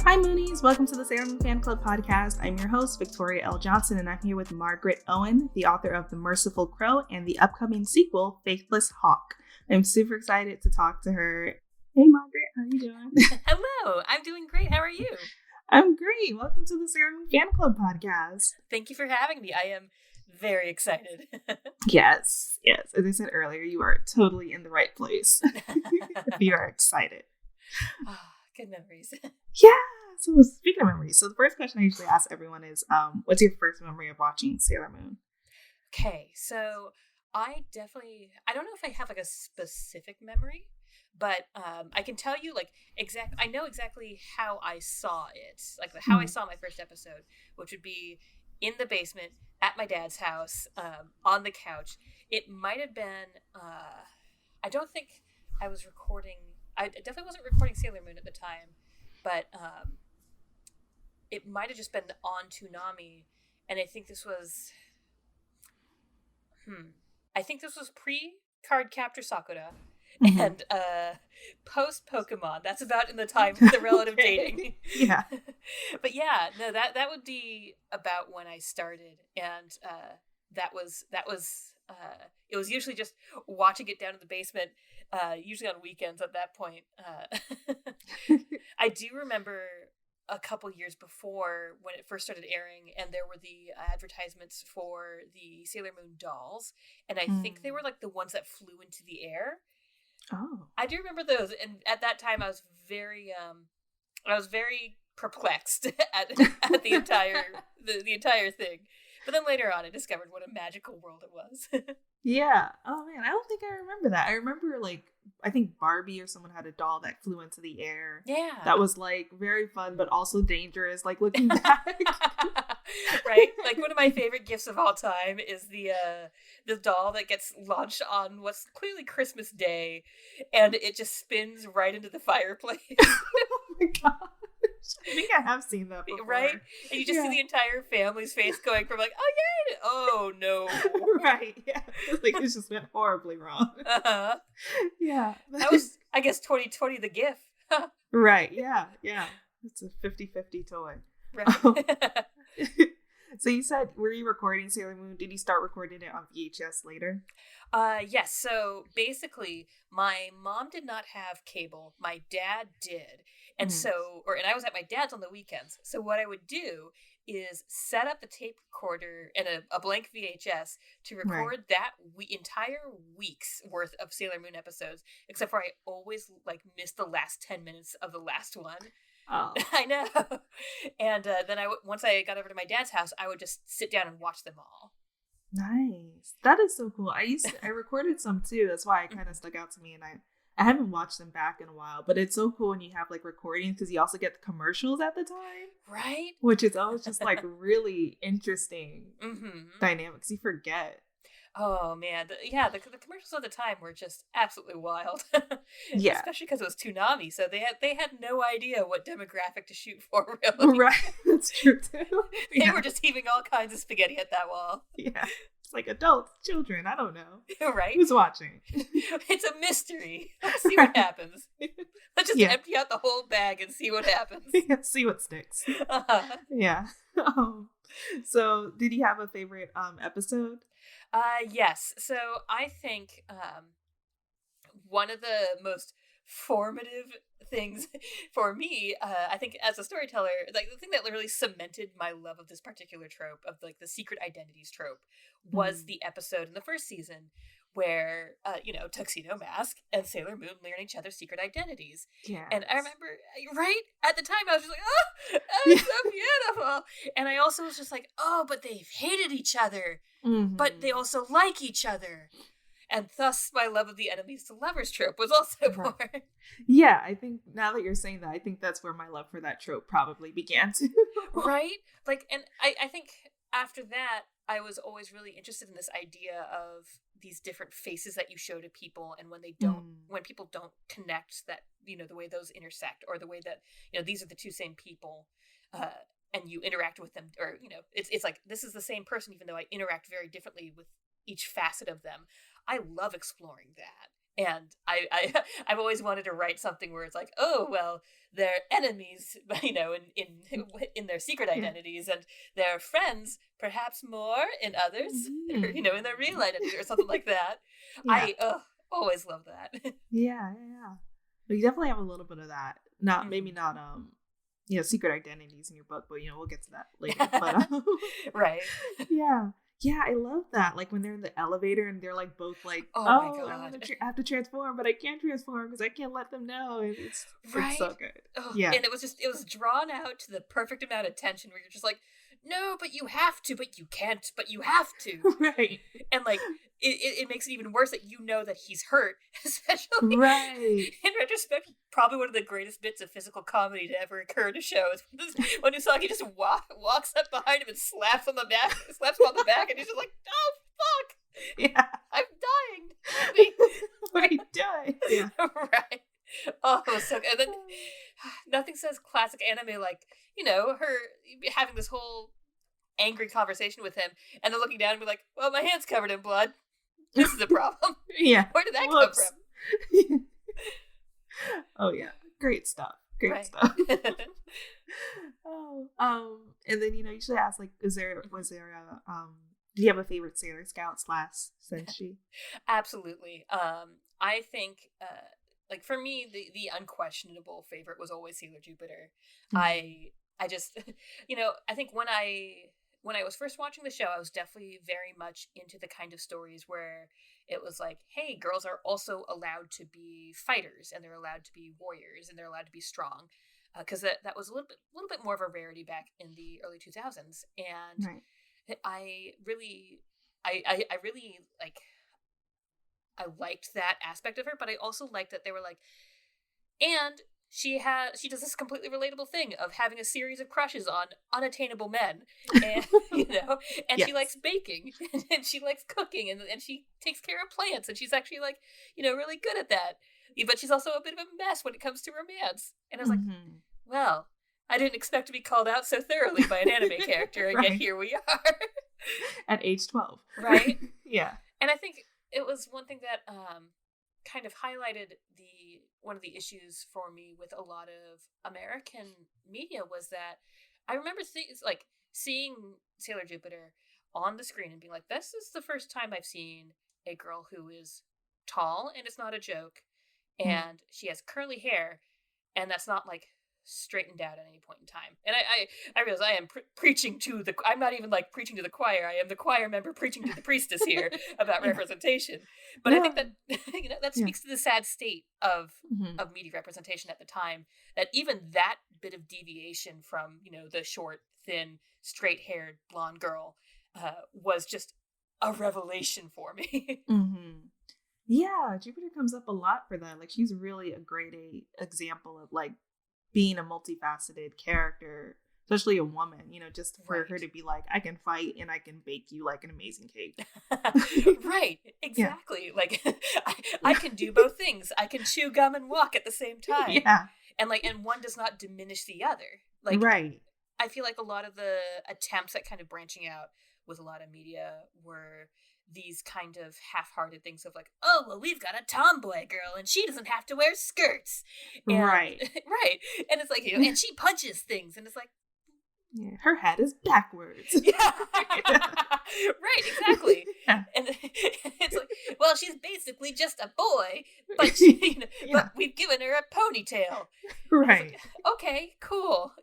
Hi Moonies, welcome to the Sailor Moon Fan Club podcast. I'm your host, Victoria L. Johnson, and I'm here with Margaret Owen, the author of The Merciful Crow and the upcoming sequel, Faithless Hawk. I'm super excited to talk to her. Hey Margaret, how are you doing? Hello, I'm doing great. How are you? I'm great. Welcome to the Sailor Moon Fan Club podcast. Thank you for having me. I am very excited. Yes. As I said earlier, you are totally in the right place if you are excited. Oh, good memories. Yeah. So speaking of memories, so the first question I usually ask everyone is, what's your first memory of watching Sailor Moon? Okay, so I don't know if I have like a specific memory, but I can tell you I know exactly how I saw it, like how I saw my first episode, which would be in the basement at my dad's house, on the couch. It might have been, I don't think I was recording, I definitely wasn't recording Sailor Moon at the time, but it might have just been on Toonami, and I think this was pre Card Captor Sakura, and post Pokemon. That's about in the time for the relative dating. Yeah. But yeah, no, that would be about when I started, and that was it was usually just watching it down in the basement, usually on weekends at that point. I do remember a couple years before when it first started airing, and there were the advertisements for the Sailor Moon dolls, and I think they were like the ones that flew into the air. Oh, I do remember those, and at that time I was very perplexed at the entire thing. But then later on, I discovered what a magical world it was. yeah. Oh man, I don't think I remember that. I remember I think Barbie or someone had a doll that flew into the air. Yeah. That was very fun, but also dangerous. Like looking back, right? Like one of my favorite gifts of all time is the doll that gets launched on what's clearly Christmas Day, and it just spins right into the fireplace. Oh my god. I think I have seen that before. Right? And you just see the entire family's face going from like, oh yeah, oh no. Right, yeah. It just went horribly wrong. Uh-huh. Yeah. That was, I guess, 2020 the gift. Right, yeah. It's a 50-50 toy. Right. So you said, were you recording Sailor Moon? Did you start recording it on VHS later? Yes. So basically, my mom did not have cable. My dad did. And and I was at my dad's on the weekends. So what I would do is set up a tape recorder and a blank VHS to record that entire week's worth of Sailor Moon episodes, except for I always missed the last 10 minutes of the last one. Oh. I know. And then once I got over to my dad's house, I would just sit down and watch them all. Nice. That is so cool. I recorded some too. That's why it kind of stuck out to me, and I haven't watched them back in a while, but it's so cool when you have recordings because you also get the commercials at the time. Right? Which is always just really interesting dynamics. You forget. Oh man, the commercials at the time were just absolutely wild. Yeah, especially because it was Toonami, so they had no idea what demographic to shoot for. Really, right? That's true too. They were just heaving all kinds of spaghetti at that wall. Yeah, it's adults, children. I don't know. Right? Who's watching? It's a mystery. Let's see what happens. Let's just empty out the whole bag and see what happens. See what sticks. Uh-huh. Yeah. So, did you have a favorite episode? Yes. So I think one of the most formative things for me, I think as a storyteller, the thing that really cemented my love of this particular trope of the secret identities trope was the episode in the first season where Tuxedo Mask and Sailor Moon learn each other's secret identities. Yeah. And I remember, right at the time, I was just like, oh, that's so beautiful. And I also was just like, oh, but they've hated each other, but they also like each other. And thus, my love of the enemies to lovers trope was also born. Yeah, I think now that you're saying that, I think that's where my love for that trope probably began to. Right? And I think after that, I was always really interested in this idea of these different faces that you show to people, and when they don't, when people don't connect that, the way those intersect, or the way that, these are the two same people, and you interact with them, or, it's like, this is the same person, even though I interact very differently with each facet of them. I love exploring that. And I've always wanted to write something where it's like, oh well, they're enemies, in their secret identities, and they're friends, perhaps more in others, or, in their real identity, or something like that. Yeah. I always love that. Yeah. But you definitely have a little bit of that. Maybe not secret identities in your book, but we'll get to that later. But right. Yeah, I love that. Like when they're in the elevator and they're like both like, oh my God, I have to transform, but I can't transform because I can't let them know. And it's so good. Yeah, and it was drawn out to the perfect amount of tension where you're just like, no, but you have to, but you can't, but you have to. Right. And like it makes it even worse that that he's hurt, especially right. In retrospect, probably one of the greatest bits of physical comedy to ever occur in a show is when Usagi just walks up behind him and slaps him on the back, and he's just like, oh fuck, yeah, I'm dying. What he died. Yeah. Right. Oh, it was so good. And then nothing says classic anime like, her having this whole angry conversation with him and then looking down and be like, well, my hand's covered in blood. This is a problem. Yeah. Where did that come from? Oh yeah. Great stuff. Right. Stuff. And then you should ask like, was there a do you have a favorite Sailor Scout / Senshi? Absolutely. I think like for me the unquestionable favorite was always Sailor Jupiter. Mm-hmm. I just I think when I was first watching the show, I was definitely very much into the kind of stories where it was like, hey, girls are also allowed to be fighters, and they're allowed to be warriors, and they're allowed to be strong, because that was a little bit more of a rarity back in the early 2000s. And right. I really I liked that aspect of her, but I also liked that they were like, and she does this completely relatable thing of having a series of crushes on unattainable men, and and yes. She likes baking, and she likes cooking, and she takes care of plants, and she's actually like, really good at that. But she's also a bit of a mess when it comes to romance. And I was like, well, I didn't expect to be called out so thoroughly by an anime character, and right. Yet here we are. At age 12. Right? Yeah. And I think it was one thing that kind of highlighted one of the issues for me with a lot of American media was that I remember things like seeing Sailor Jupiter on the screen and being like, this is the first time I've seen a girl who is tall and it's not a joke, and she has curly hair, and that's not like straightened out at any point in time. And I realize I am preaching to I'm not even like preaching to the choir. I am the choir member preaching to the priestess here about representation. But I think that that speaks to the sad state of media representation at the time, that even that bit of deviation from the short, thin, straight-haired blonde girl was just a revelation for me. Yeah, Jupiter comes up a lot for that. Like, she's really a great example of like being a multifaceted character, especially a woman, just for her to be like, I can fight and I can bake you like an amazing cake. Right, exactly. Yeah. Like I can do both things. I can chew gum and walk at the same time. Yeah. And one does not diminish the other. Like, right. I feel like a lot of the attempts at kind of branching out with a lot of media were these kind of half-hearted things of like, oh, well, we've got a tomboy girl and she doesn't have to wear skirts. And, right. Right. And it's like, and she punches things, and it's like, yeah, her head is backwards. Yeah. Right, exactly. Yeah. And it's like, well, she's basically just a boy, but but we've given her a ponytail. Right. Like, okay, cool.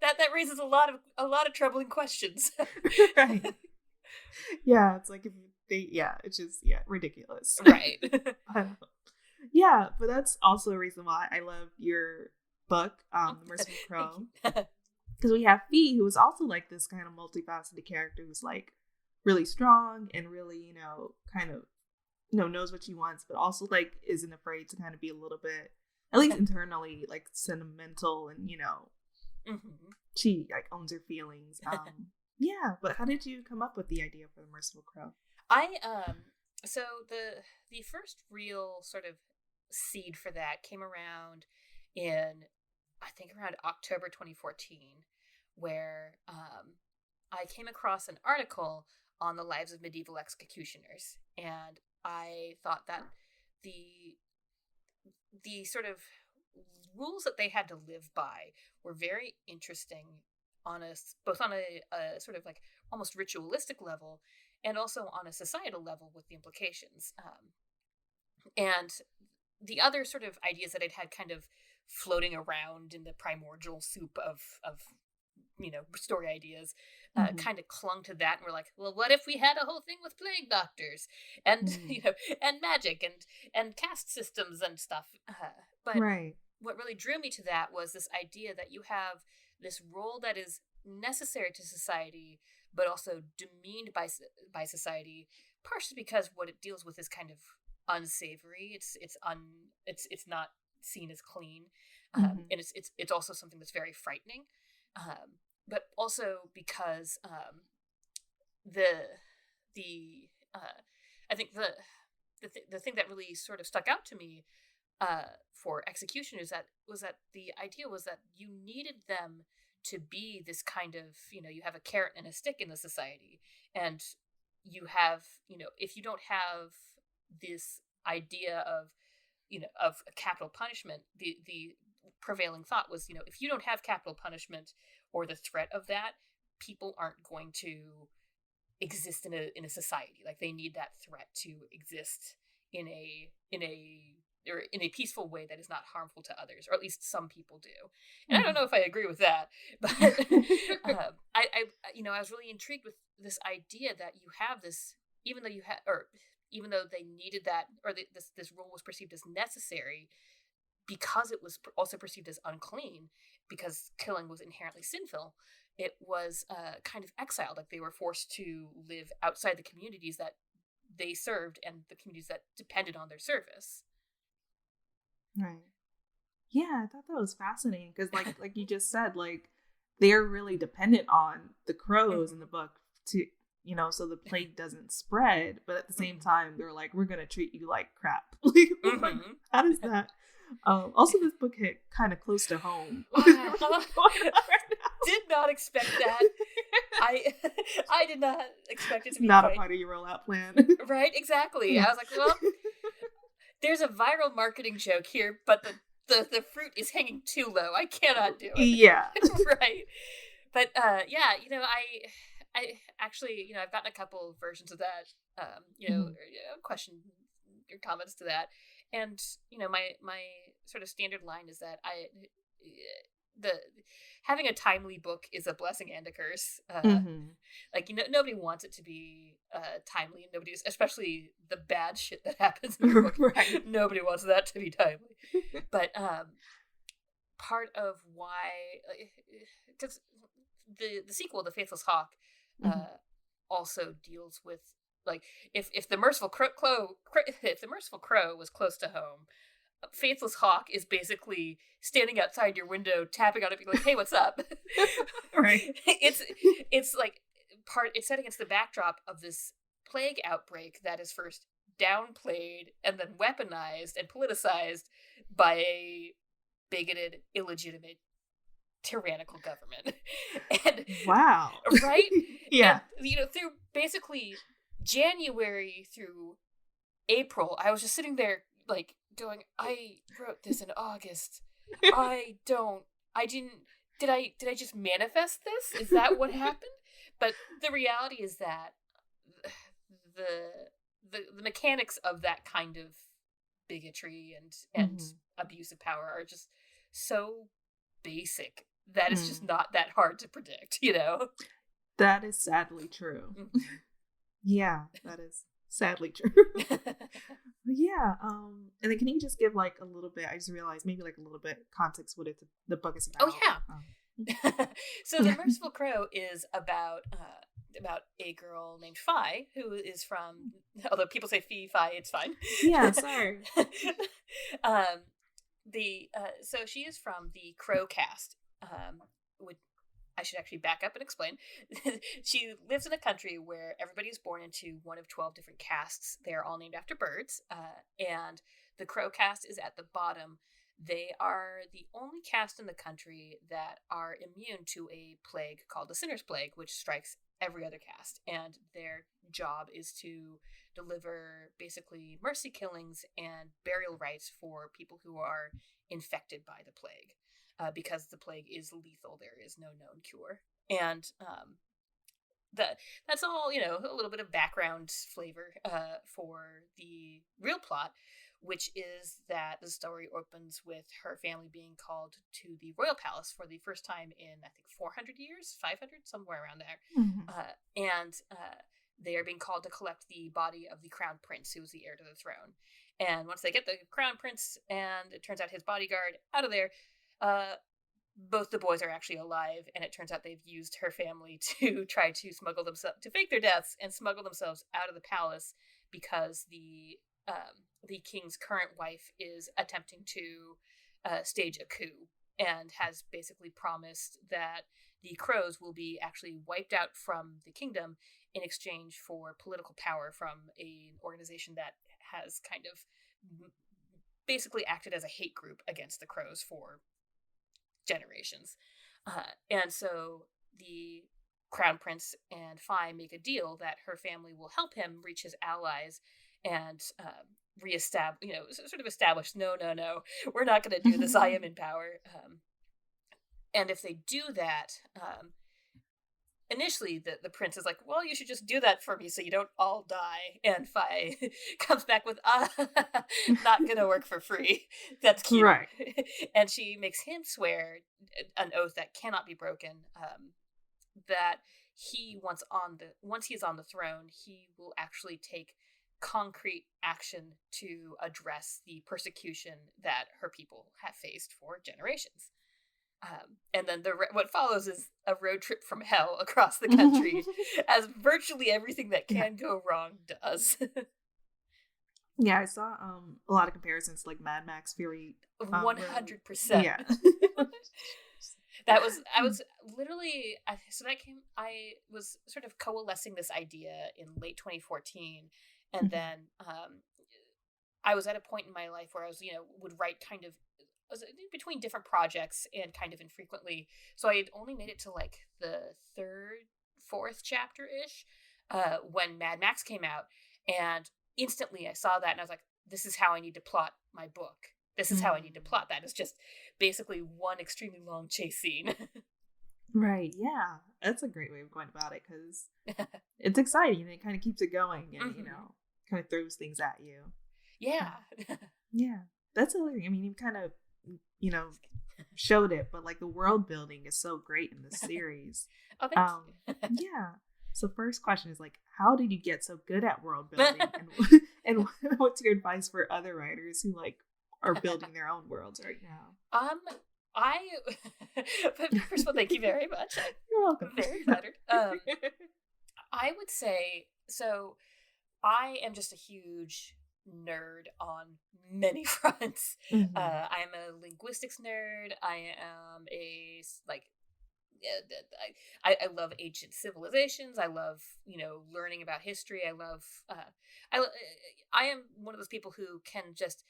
That raises a lot of troubling questions. Right. Yeah, it's like if it's just ridiculous. Right. Yeah, but that's also a reason why I love your book, The Merciful Crow, because we have Fee, who is also like this kind of multifaceted character who's like really strong and really kind of knows what she wants, but also like isn't afraid to kind of be a little bit, at least internally, like sentimental, and she like owns her feelings. Yeah, but how did you come up with the idea for The Merciful Crow? So the first real sort of seed for that came around in, I think, around October 2014, where I came across an article on the lives of medieval executioners. And I thought that the sort of rules that they had to live by were very interesting on both on a sort of like almost ritualistic level and also on a societal level with the implications. And the other sort of ideas that I'd had kind of floating around in the primordial soup of story ideas kind of clung to that, and were like, well, what if we had a whole thing with plague doctors and and magic and caste systems and stuff. But right. What really drew me to that was this idea that you have this role that is necessary to society but also demeaned by society, partially because what it deals with is kind of unsavory. It's not seen as clean, and it's also something that's very frightening, but also because the I think the thing that really sort of stuck out to me for execution was that the idea was that you needed them to be this kind of, you have a carrot and a stick in the society, and you have, if you don't have this idea of capital punishment, the prevailing thought was, if you don't have capital punishment or the threat of that, people aren't going to exist in a society. Like, they need that threat to exist in a peaceful way that is not harmful to others, or at least some people do. And I don't know if I agree with that, but I was really intrigued with this idea that you have this, even though they needed that, or this role was perceived as necessary, because it was also perceived as unclean, because killing was inherently sinful. It was kind of exiled, like they were forced to live outside the communities that they served and the communities that depended on their service. Right. Yeah, I thought that was fascinating because, like you just said, like, they're really dependent on the crows in the book to, so the plague doesn't spread. But at the same time, they're like, we're gonna treat you like crap. Like, how does that? Also, this book hit kind of close to home. Did not expect that. I did not expect it to be not a part of your rollout plan. Right, exactly. Yeah. I was like, well, there's a viral marketing joke here, but the fruit is hanging too low. I cannot do it. Yeah. Right. But yeah, I actually, I've gotten a couple of versions of that, question your comments to that. And, my sort of standard line is that having a timely book is a blessing and a curse. Like, nobody wants it to be timely, and nobody, especially the bad shit that happens in the book, right. Nobody wants that to be timely. But part of why, because the sequel, The Faithless Hawk, also deals with, like, if the Merciful Crow was close to home, Faithless Hawk is basically standing outside your window, tapping on it, being like, "Hey, what's up?" Right. It's like it's set against the backdrop of this plague outbreak that is first downplayed and then weaponized and politicized by a bigoted, illegitimate, tyrannical government. And wow. Right? Yeah. And, through basically January through April, I was just sitting there like going, I wrote this in August. Did I just manifest this? Is that what happened? But the reality is that the mechanics of that kind of bigotry and abuse of power are just so basic that it's just not that hard to predict, That is sadly true. Yeah, that is sadly true. Yeah. And then can you just give like a little bit, I just realized maybe like a little bit context what the book is about. Oh yeah. So The Merciful Crow is about a girl named Fi, who is from, although people say Fi, it's fine. Yeah, sorry. So she is from the Crow caste, which I should actually back up and explain. She lives in a country where everybody is born into one of 12 different castes. They're all named after birds, and the Crow caste is at the bottom. They are the only caste in the country that are immune to a plague called the Sinner's Plague, which strikes every other caste, and their job is to deliver basically mercy killings and burial rites for people who are infected by the plague, because the plague is lethal. There is no known cure, and that's all, a little bit of background flavor for the real plot, which is that the story opens with her family being called to the royal palace for the first time in, I think, 400 years, 500, somewhere around there. And they are being called to collect the body of the crown prince, who is the heir to the throne. And once they get the crown prince, and it turns out his bodyguard out of there, both the boys are actually alive, and it turns out they've used her family to try to smuggle themselves, to fake their deaths and smuggle themselves out of the palace, because the king's current wife is attempting to stage a coup, and has basically promised that the crows will be actually wiped out from the kingdom in exchange for political power from an organization that has kind of basically acted as a hate group against the crows for generations. And so the crown prince and Fi make a deal that her family will help him reach his allies and reestablish, sort of establish, no, we're not going to do this. I am in power. And if they do that, initially the prince is like, well, you should just do that for me so you don't all die. And Fi comes back with, not going to work for free. That's cute. Right. And she makes him swear an oath that cannot be broken, that he, once he's on the throne, he will actually take concrete action to address the persecution that her people have faced for generations. And then what follows is a road trip from hell across the country, as virtually everything that can go wrong does. Yeah, I saw a lot of comparisons to, like, Mad Max Fury. 100%. Yeah. I was literally, I was sort of coalescing this idea in late 2014, and then I was at a point in my life where I was, would write kind of between different projects and kind of infrequently. So I had only made it to like the fourth chapter-ish when Mad Max came out, and instantly I saw that and I was like, this is how I need to plot my book. This is how I need to plot that. It's just basically one extremely long chase scene. Right, yeah. That's a great way of going about it, because it's exciting and it kind of keeps it going and, kind of throws things at you. Yeah. Yeah. That's another thing. I mean, you kind of, showed it, but, like, the world building is so great in this series. Oh, thank you. Yeah. So first question is, like, how did you get so good at world building? And what's your advice for other writers who, like, are building their own worlds right now? First of all, thank you very much. You're welcome. Very flattered. I would say, so I am just a huge nerd on many fronts. Mm-hmm. I am a linguistics nerd. I am I love ancient civilizations. I love, learning about history. I love, I am one of those people who can just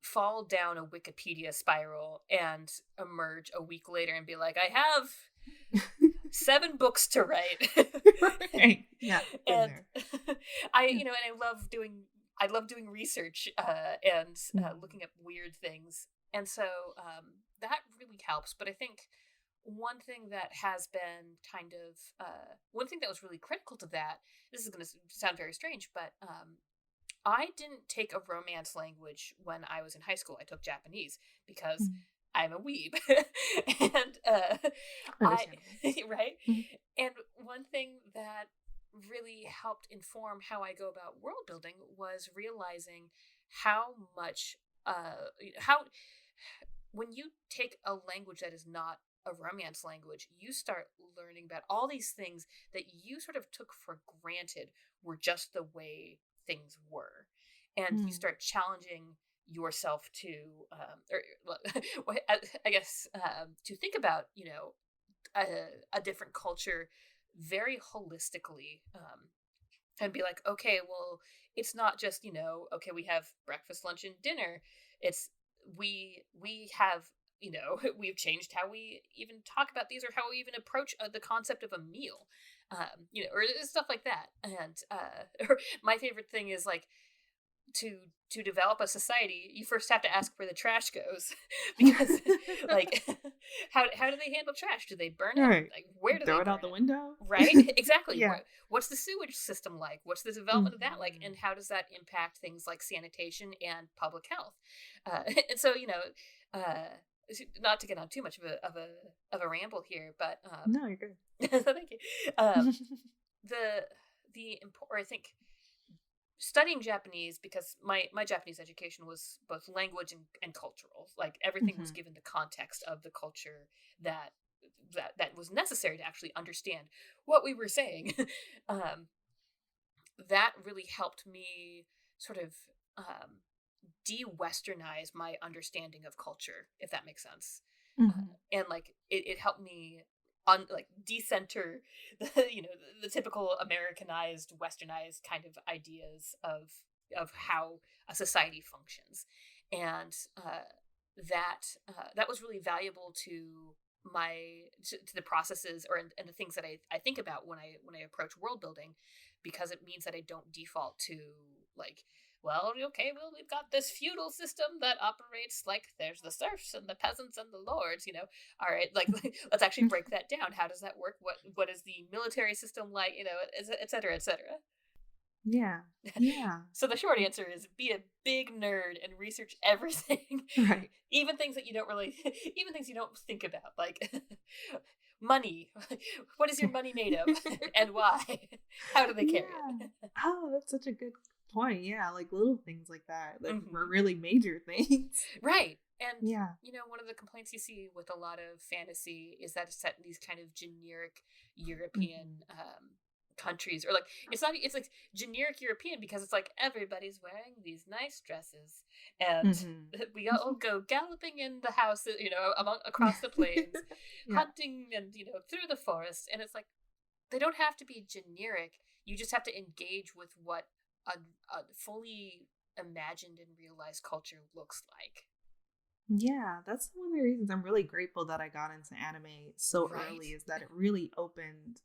fall down a Wikipedia spiral and emerge a week later and be like, I have 7 books to write. Right. Yeah. And I love doing research and looking at weird things. And so that really helps. But I think one thing that has been one thing that was really critical to that, this is going to sound very strange, but I didn't take a romance language when I was in high school. I took Japanese because I'm a weeb. And right? And one thing that really helped inform how I go about world building was realizing how much when you take a language that is not a romance language, you start learning about all these things that you sort of took for granted were just the way things were, and you start challenging yourself to I guess to think about a different culture very holistically, and be like, okay, well, it's not just okay, we have breakfast, lunch, and dinner. It's we have we've changed how we even talk about these or how we even approach the concept of a meal, or stuff like that. And my favorite thing is like to develop a society, you first have to ask where the trash goes, because like how do they handle trash? Do they burn it? Right. Like where do Throw they it burn out the window? Right? Exactly. Yeah. What's the sewage system like? What's the development of that like? Mhm. And how does that impact things like sanitation and public health? And so, uh, not to get on too much of a ramble here, but No, you're good. thank you. I think studying Japanese, because my Japanese education was both language and cultural. Like everything was Mhm. given the context of the culture that that was necessary to actually understand what we were saying. um, that really helped me sort of de-Westernize my understanding of culture, if that makes sense. Mhm. And like it helped me like decenter the the typical Americanized, Westernized kind of ideas of how a society functions, and that was really valuable to to the processes and the things that I think about when I approach world building, because it means that I don't default to like, well, okay, well, we've got this feudal system that operates like there's the serfs and the peasants and the lords, all right, like let's actually break that down. How does that work? What is the military system like, et cetera, et cetera. Yeah. Yeah. So the short answer is be a big nerd and research everything, Right. even things that you don't really, even things you don't think about, like money. What is your money made of, and why? How do they carry Yeah. it? Oh, that's such a good point. Yeah, like little things like that were Hmm. really major things. Right. And Yeah. one of the complaints you see with a lot of fantasy is that it's set in these kind of generic European Mhm. countries, or like it's like generic European because it's like everybody's wearing these nice dresses, and Mhm. we all go galloping in the houses, across the plains, Yeah. hunting, and through the forest, and it's like they don't have to be generic. You just have to engage with what a fully imagined and realized culture looks like. Yeah, that's one of the reasons I'm really grateful that I got into anime so Right. early is that it really opened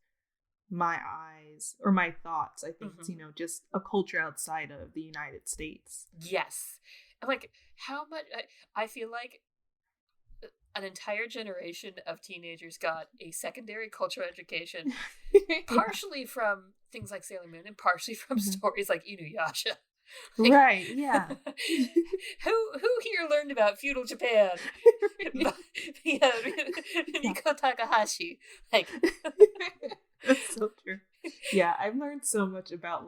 my eyes or my thoughts, I think, to, Hmm. just a culture outside of the United States. Yes. And like how much I feel like an entire generation of teenagers got a secondary cultural education, Yeah. partially from things like Sailor Moon and partially from Mhm. stories like Inuyasha. Like, Right, yeah. who here learned about feudal Japan Yeah. via Yeah. Miko Takahashi? Like, That's so true. Yeah, I've learned so much about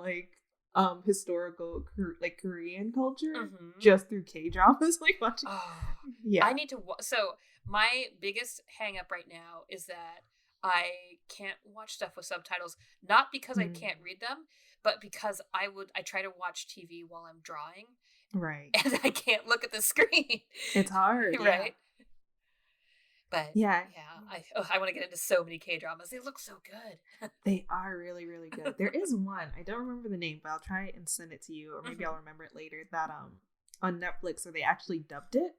historical like Korean culture mhm. just through K dramas, like watching. Oh, I Yeah. need to. So my biggest hang up right now is that I can't watch stuff with subtitles, not because I Mm, can't read them, but because I try to watch TV while I'm drawing, right. and I can't look at the screen, It's hard. Yeah. right? But Yeah. yeah, I want to get into so many K dramas. They look so good. They are really, really good. There is one, I don't remember the name, but I'll try and send it to you, or maybe I'll Hmm. remember it later, that on Netflix where they actually dubbed it,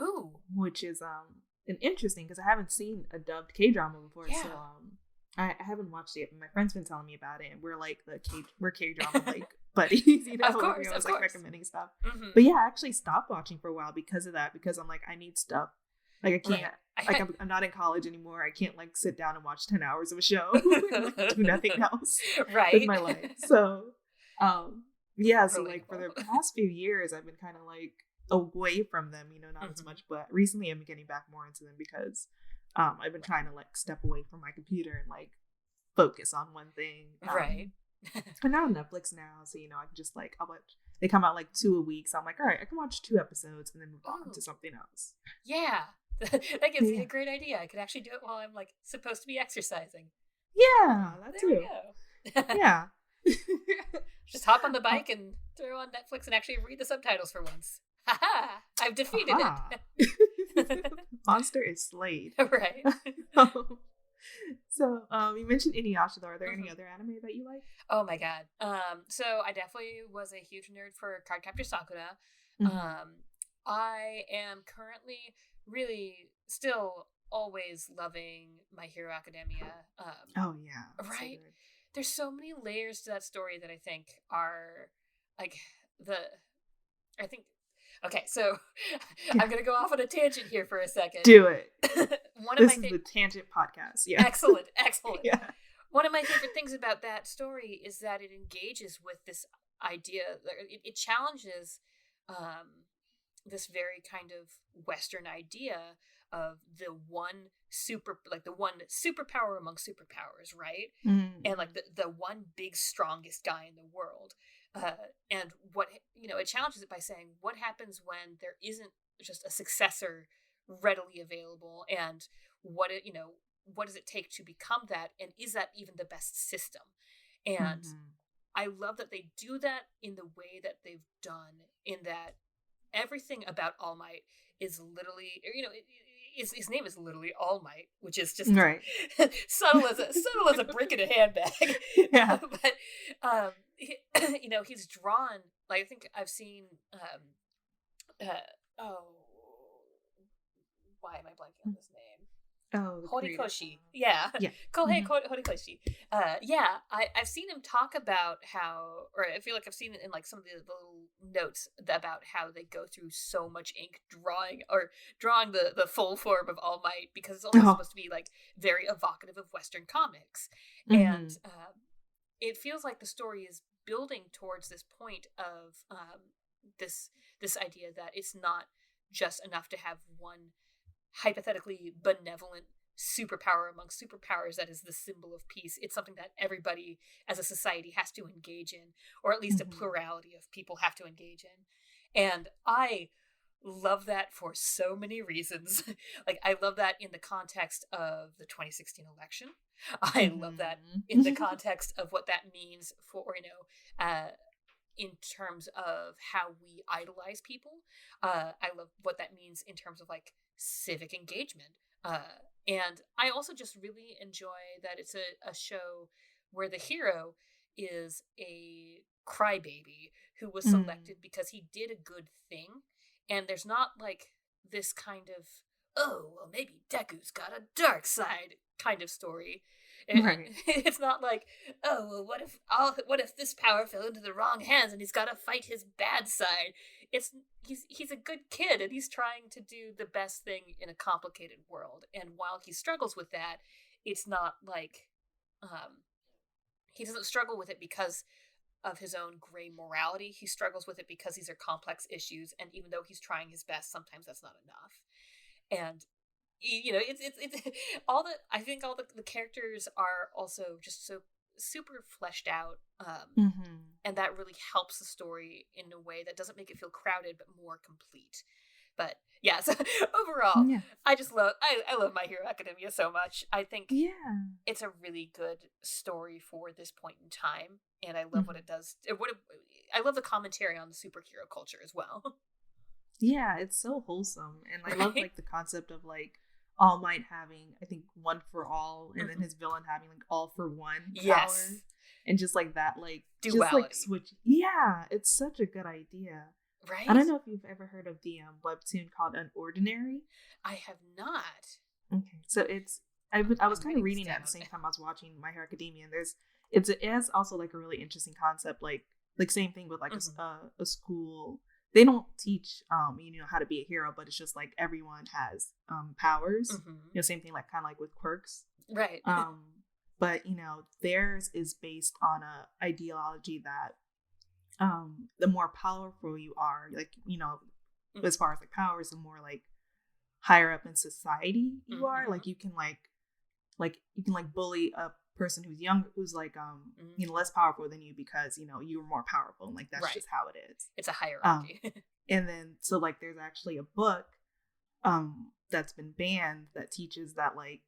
Ooh, which is an interesting because I haven't seen a dubbed K drama before, so yeah. I haven't watched it, but my friend's been telling me about it, and we're like we're K drama like buddies, Of like we course, of always like course. recommending stuff. Hmm. But yeah, I actually stopped watching for a while because of that, because I'm like, I need stuff. Like I Right. can't, like I'm not in college anymore. I can't like sit down and watch 10 hours of a show and like do nothing else with Right. my life. So yeah, so like for Relatable. the past few years I've been kind of like away from them, not as Hmm. much, but recently I'm getting back more into them because I've been trying to like step away from my computer and like focus on one thing. Right. And now on Netflix now, so I can just like I'll watch. They come out like 2 a week, so I'm like, all right, I can watch 2 episodes and then move on Ooh, to something else. yeah. That gives me Yeah, a great idea. I could actually do it while I'm like supposed to be exercising. yeah, that There we too. go. Yeah. Just hop on the Uh, bike and throw on Netflix and actually read the subtitles for once. Haha! I've defeated aha. it. Monster is slayed. Right. So, you mentioned Inuyasha, though. Are there any Mhm. other anime that you like? Oh my god. So I definitely was a huge nerd for Cardcaptor Sakura. Hmm. Um, I am currently really still always loving My Hero Academia. Oh yeah, Right? so There's so many layers to that story that I think are like the I think okay, so good. I'm gonna go off on a tangent here for a second. Do it. One of my This is the tangent podcast. Yeah. excellent, excellent. Yeah. One of my favorite things about that story is that it engages with this idea. It challenges um, this very kind of Western idea of the one superpower among superpowers, right? And like the one big strongest guy in the world. And what it challenges it by saying what happens when there isn't just a successor readily available, and what does it take to become that, and is that even the best system? And I love that they do that in the way that they've done, in that everything about All Might is literally, his name is literally All Might, which is just right. subtle as a brick in a handbag. Yeah. But he's drawn, like, I think I've seen oh, why am I blanking on this name? Oh, Horikoshi. Yeah. Yeah. Kohei Horikoshi. Yeah, I've seen him talk about how, or I feel like I've seen it in like some of the little notes about how they go through so much ink drawing the full form of All Might, because it's also supposed to be like very evocative of Western comics. And it feels like the story is building towards this point of this idea that it's not just enough to have one hypothetically benevolent superpower among superpowers that is the symbol of peace. It's something that everybody as a society has to engage in, or at least a plurality of people have to engage in. And I love that for so many reasons. Like, I love that in the context of the 2016 election. I love that in the context of what that means for, in terms of how we idolize people. I love what that means in terms of like civic engagement. And I also just really enjoy that it's a show where the hero is a crybaby who was selected because he did a good thing. And there's not like this kind of, oh, well, maybe Deku's got a dark side kind of story. Right. It's not like, oh, well, what if this power fell into the wrong hands and he's got to fight his bad side? He's a good kid, and he's trying to do the best thing in a complicated world. And while he struggles with that, it's not like he doesn't struggle with it because of his own gray morality. He struggles with it because these are complex issues, and even though he's trying his best, sometimes that's not enough. And it's all I think all the characters are also just so super fleshed out, and that really helps the story in a way that doesn't make it feel crowded but more complete. But yeah, so overall, I just love I love My Hero Academia so much. I think it's a really good story for this point in time, and I love what it does. I love the commentary on the superhero culture as well. Yeah, it's so wholesome, and I love like the concept of like All Might having, I think, one for all, and then his villain having like all for one power, and just like that, like duality. Just like switch. Yeah, it's such a good idea. Right. I don't know if you've ever heard of the webtoon called Unordinary. I have not. Okay, so I was kind of reading it at the same time I was watching My Hero Academia, and it has also like a really interesting concept, like same thing with like a school. They don't teach how to be a hero, but it's just like everyone has powers. Same thing like kind of like with quirks. Right. But theirs is based on a ideology that the more powerful you are, like, as far as like powers, the more like higher up in society you are, like you can bully a person who's young, who's like less powerful than you, because you're more powerful, and like that's just how it is. It's a hierarchy. And then so like there's actually a book that's been banned that teaches that, like,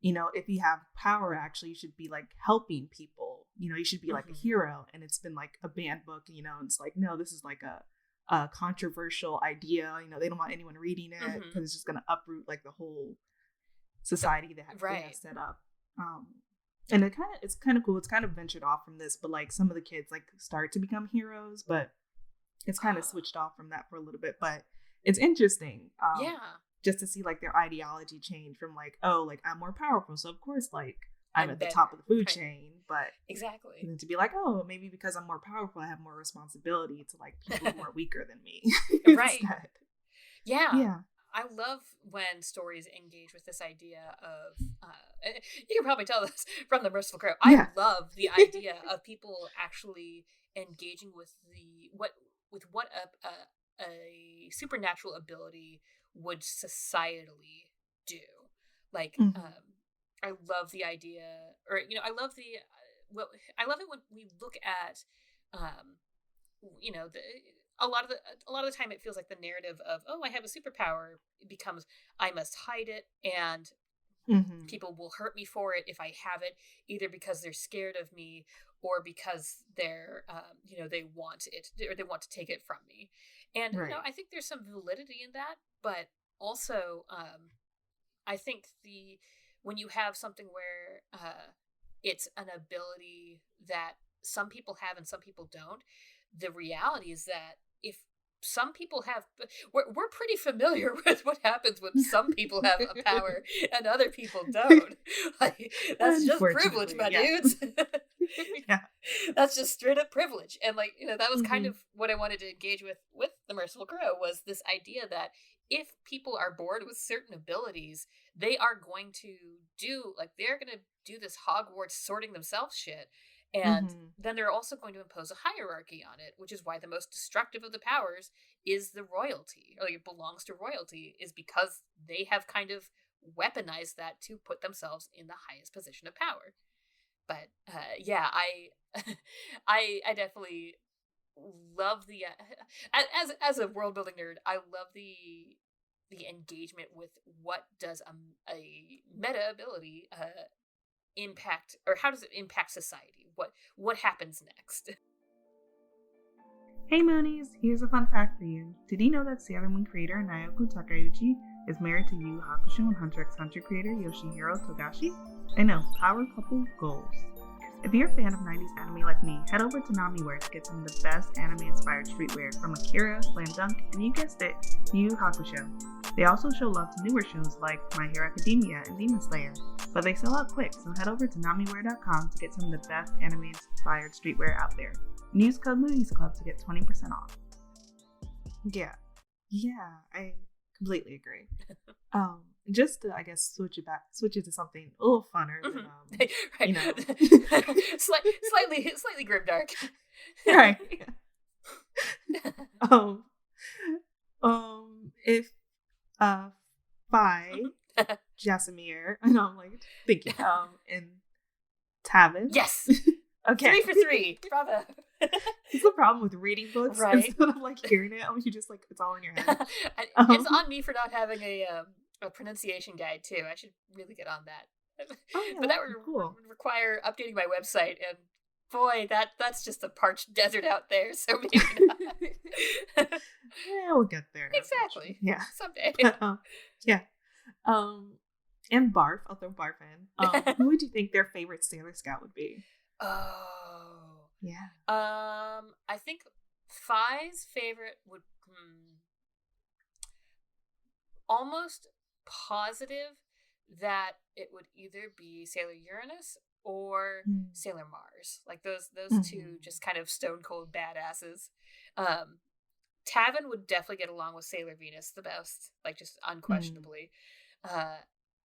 if you have power, actually you should be like helping people, you should be like a hero. And it's been like a banned book, and it's like, no, this is like a controversial idea, they don't want anyone reading it because it's just going to uproot like the whole society that they have set up. And it's kind of cool. It's kind of ventured off from this, but like some of the kids like start to become heroes, but it's kind of switched off from that for a little bit. But it's interesting. just to see like their ideology change from like, oh, like I'm more powerful, so of course like I'm at the better. top of the food Right. chain, but Exactly. then to be like, oh, maybe because I'm more powerful, I have more responsibility to like people who are weaker than me. Right. Instead. Yeah. Yeah. I love when stories engage with this idea of, you can probably tell this from The Merciful Crow. I love the idea of people actually engaging with what a supernatural ability would societally do. Like, I love the idea, or, you know, I love I love it when we look at, you know, a lot of the time it feels like the narrative of, oh, I have a superpower, becomes I must hide it, and people will hurt me for it if I have it, either because they're scared of me or because they're you know, they want it, or they want to take it from me. And you know, I think there's some validity in that, but also I think when you have something where it's an ability that some people have and some people don't, the reality is that if some people have, we're pretty familiar with what happens when some people have a power and other people don't. Like, that's just privilege, my dudes. Yeah. That's just straight up privilege. And like, you know, that was kind of what I wanted to engage with The Merciful Crow, was this idea that if people are bored with certain abilities, they are going to they're going to do this Hogwarts sorting themselves shit. And then they're also going to impose a hierarchy on it, which is why the most destructive of the powers is the royalty, or like it belongs to royalty, is because they have kind of weaponized that to put themselves in the highest position of power. But yeah, I definitely love the as a world building nerd, I love the engagement with what does a meta ability impact, or how does it impact society? What happens next? Hey Moonies, here's a fun fact for you. Did you know that Sailor Moon creator Naoko Takeuchi is married to Yu Hakusho and Hunter x Hunter creator Yoshihiro Togashi? I know, power couple goals. If you're a fan of 90s anime like me, head over to Namiwear to get some of the best anime-inspired streetwear from Akira, Slam Dunk, and you guessed it, Yu Hakusho. They also show love to newer shows like My Hero Academia and Demon Slayer, but they sell out quick, so head over to namiwear.com to get some of the best anime-inspired streetwear out there. And use code Moonies Club to get 20% off. Yeah, I completely agree. Just to, I guess, switch it to something a little funner than, right. You know. slightly grimdark. Right. If Fi, Jasamir, and I'm like thinking, and Tavin. Yes. Okay. 3 for 3. Bravo. It's the problem with reading books, right? Instead of like hearing it, you just like, it's all in your head. It's on me for not having a pronunciation guide too. I should really get on that. But that would require updating my website, and boy, that's just a parched desert out there. So maybe not. Yeah, we'll get there. Exactly. Yeah, someday. But, yeah. And Barf, I'll throw Barf in. Who would you think their favorite Sailor Scout would be? Oh. Yeah. I think Fi's favorite would almost positive that it would either be Sailor Uranus or Sailor Mars. Like those two just kind of stone cold badasses. Tavin would definitely get along with Sailor Venus the best, like just unquestionably.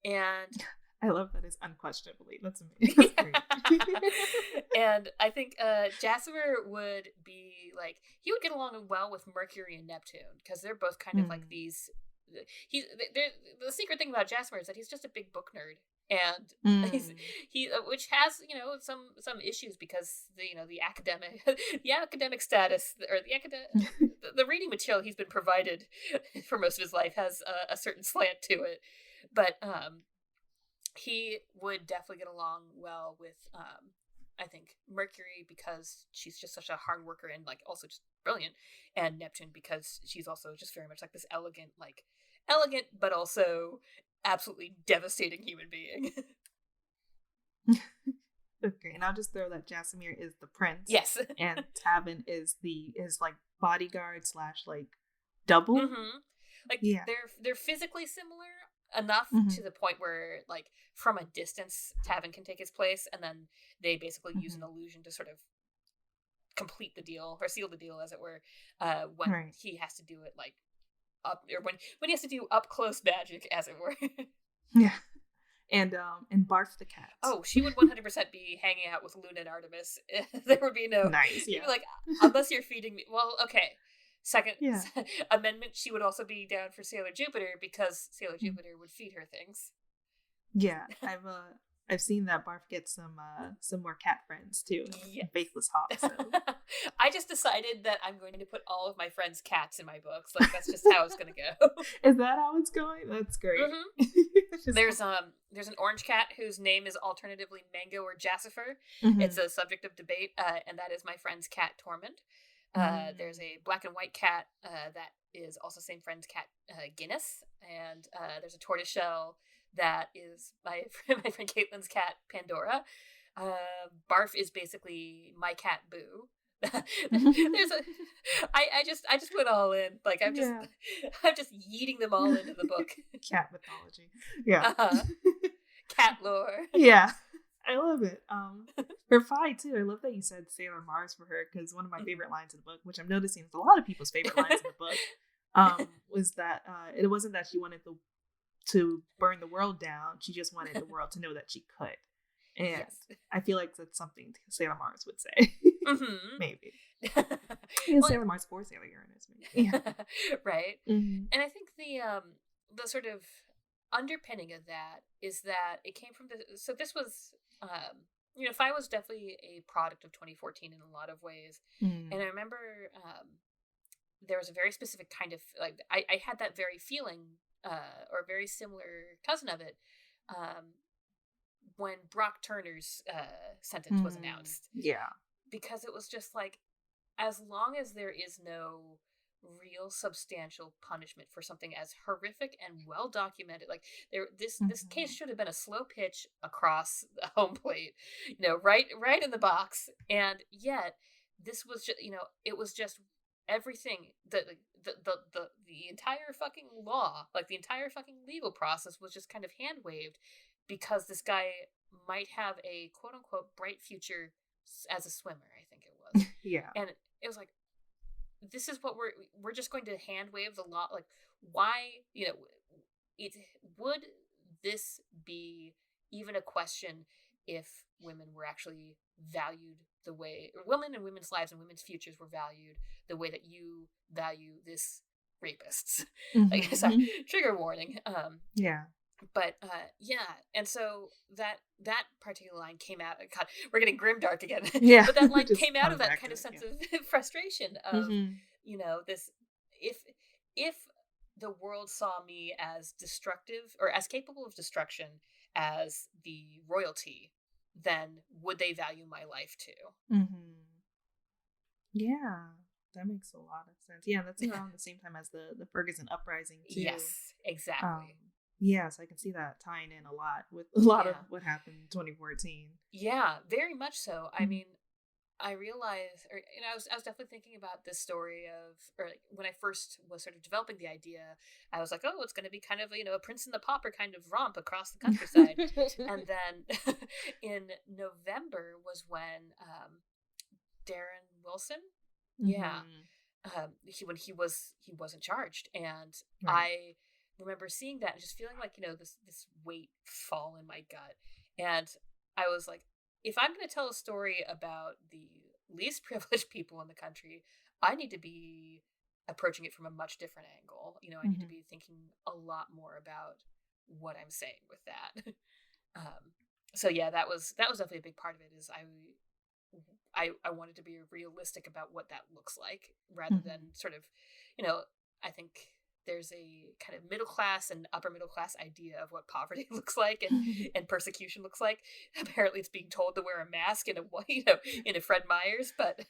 And I love that it's unquestionably. That's amazing. That's great. And I think Jassimer would be like, he would get along well with Mercury and Neptune, because they're both kind of like these. The secret thing about Jassimer is that he's just a big book nerd, and he which has, you know, some issues, because the academic status, or the reading material he's been provided for most of his life has a certain slant to it, but he would definitely get along well with I think Mercury, because she's just such a hard worker and like also just brilliant, and Neptune because she's also just very much like this elegant but also absolutely devastating human being. Okay, and I'll just throw that Jasamir is the prince. Yes. And Tavin is his like bodyguard / like double. Like Yeah. they're physically similar enough to the point where like from a distance Tavin can take his place, and then they basically use an illusion to sort of complete the deal or seal the deal, as it were, when Right. he has to do it like up, or when he has to do up close magic, as it were. Yeah. And Barf the cat. Oh, she would 100% be hanging out with Luna and Artemis. There would be no Nice. She'd Yeah. be like, unless you're feeding me. Well, okay. Second Yeah. amendment, she would also be down for Sailor Jupiter because Sailor Jupiter would feed her things. Yeah. I've seen that Barf get some more cat friends too. Yes. Faithless Hawk. So. I just decided that I'm going to put all of my friends' cats in my books. Like that's just how it's going to go. Is that how it's going? That's great. There's an orange cat whose name is alternatively Mango or Jassifer. It's a subject of debate, and that is my friend's cat Tormund. There's a black and white cat that is also same friend's cat Guinness, and there's a tortoiseshell that is my friend Caitlin's cat Pandora. Barf is basically my cat Boo. There's I just put all in, like I'm just yeeting them all into the book. Cat mythology. Yeah. Cat lore. Yeah. I love it. For Fi too, I love that you said Sailor Mars for her, because one of my favorite lines in the book, which I'm noticing is a lot of people's favorite lines in the book, was that it wasn't that she wanted to burn the world down. She just wanted the world to know that she could. And I feel like that's something Sailor Mars would say. Maybe. Sailor Mars for Sailor Uranus. Maybe. Yeah. Right. And I think the sort of underpinning of that is that it came from so this was Fi was definitely a product of 2014 in a lot of ways. And I remember there was a very specific kind of like I had that very feeling or very similar cousin of it when Brock Turner's sentence was announced. Yeah. Because it was just like, as long as there is no real substantial punishment for something as horrific and well documented, like this case should have been a slow pitch across the home plate, right in the box, and yet this was just it was just everything the entire fucking law, like the entire fucking legal process was just kind of hand waved because this guy might have a quote unquote bright future as a swimmer, I think it was. Yeah. And it was like, this is what we're just going to hand wave the law. Like, why, would this be even a question if women were actually valued the way, or women and women's lives and women's futures were valued the way that you value this rapists? Like, sorry, trigger warning. Yeah. But and so that particular line came out. God, we're getting grimdark again. Yeah. But that line came out of that kind of sense of frustration of this. If the world saw me as destructive or as capable of destruction as the royalty, then would they value my life too? Yeah, that makes a lot of sense. Yeah, that's around the same time as the Ferguson uprising too. Yes, exactly. Yes, I can see that tying in a lot with a lot of what happened in 2014. Yeah, very much so. I mean, I realized, or I was definitely thinking about this story of, or like when I first was sort of developing the idea, I was like, oh, it's going to be kind of a Prince and the Pauper kind of romp across the countryside. And then in November was when Darren Wilson, when he wasn't charged, and I remember seeing that and just feeling like this weight fall in my gut, and I was like, if I'm going to tell a story about the least privileged people in the country, I need to be approaching it from a much different angle. I need to be thinking a lot more about what I'm saying with that. So yeah, that was definitely a big part of it. Is I wanted to be realistic about what that looks like, rather than sort of, I think there's a kind of middle class and upper middle class idea of what poverty looks like and persecution looks like. Apparently, it's being told to wear a mask in a Fred Meyers, but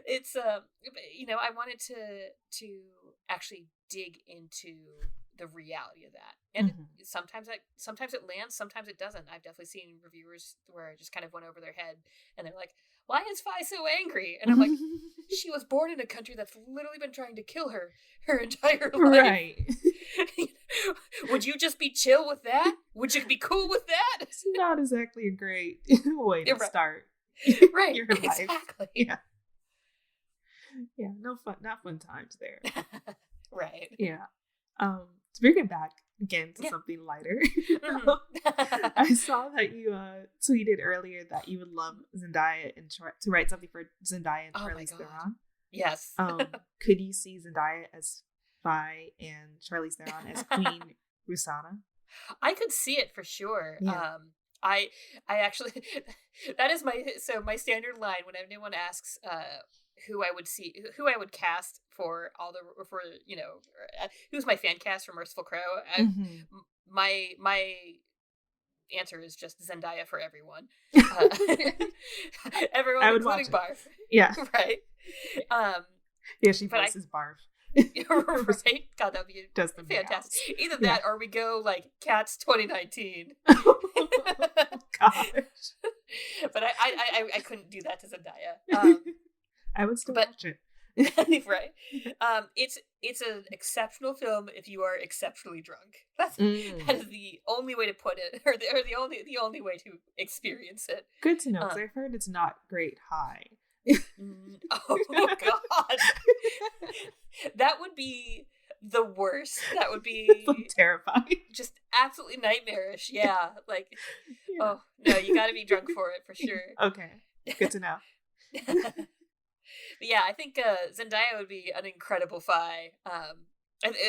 it's I wanted to actually dig into the reality of that. And Mhm. sometimes it lands, sometimes it doesn't. I've definitely seen reviewers where it just kind of went over their head, and they're like, "Why is Vi so angry?" And I'm like, "She was born in a country that's literally been trying to kill her entire life. Right. Would you just be chill with that? Would you be cool with that?" It's not exactly a great way to Right. start Right. your life. Exactly. Yeah. Yeah, not fun times there. Right. Yeah. To bring it back again to Yeah. something lighter, Mhm. I saw that you tweeted earlier that you would love Zendaya and to write something for Zendaya and Oh my Charlize God. Theron. Yes. Could you see Zendaya as Vi and Charlize Theron as Queen Rusana? I could see it for sure. Yeah. I actually that is my standard line when anyone asks who I would cast for who's my fan cast for Merciful Crow. Mhm. My answer is just Zendaya for everyone. Uh, everyone, I would including watch it. Barf. Yeah. Right. Um, Yeah, she but voices Barf. right? God, that'd be Does the fantastic. meows. Either Yeah. that or we go like Cats 2019. Gosh. But I couldn't do that to Zendaya. I would still but- watch it. Right. It's an exceptional film if you are exceptionally drunk. That is the only way to put it, or the only way to experience it. Good to know, because I've heard it's not great high. Oh God, that would be the worst. That would be It's like terrifying. just absolutely nightmarish. Yeah, like Yeah. oh no, you got to be drunk for it for sure. Okay, good to know. But yeah, I think Zendaya would be an incredible Fi. I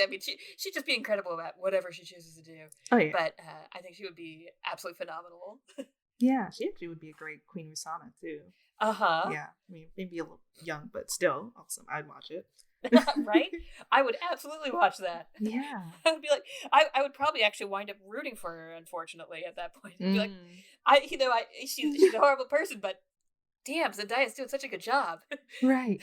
mean, she'd just be incredible at whatever she chooses to do. Oh yeah, But I think she would be absolutely phenomenal. yeah. She actually would be a great Queen Rusana too. Uh-huh. Yeah, I mean, maybe a little young, but still awesome. I'd watch it. Right? I would absolutely watch that. Yeah. I would be like, I would probably actually wind up rooting for her. Unfortunately, at that point, I'd be like, she's a horrible person, but damn, Zendaya's doing such a good job. Right.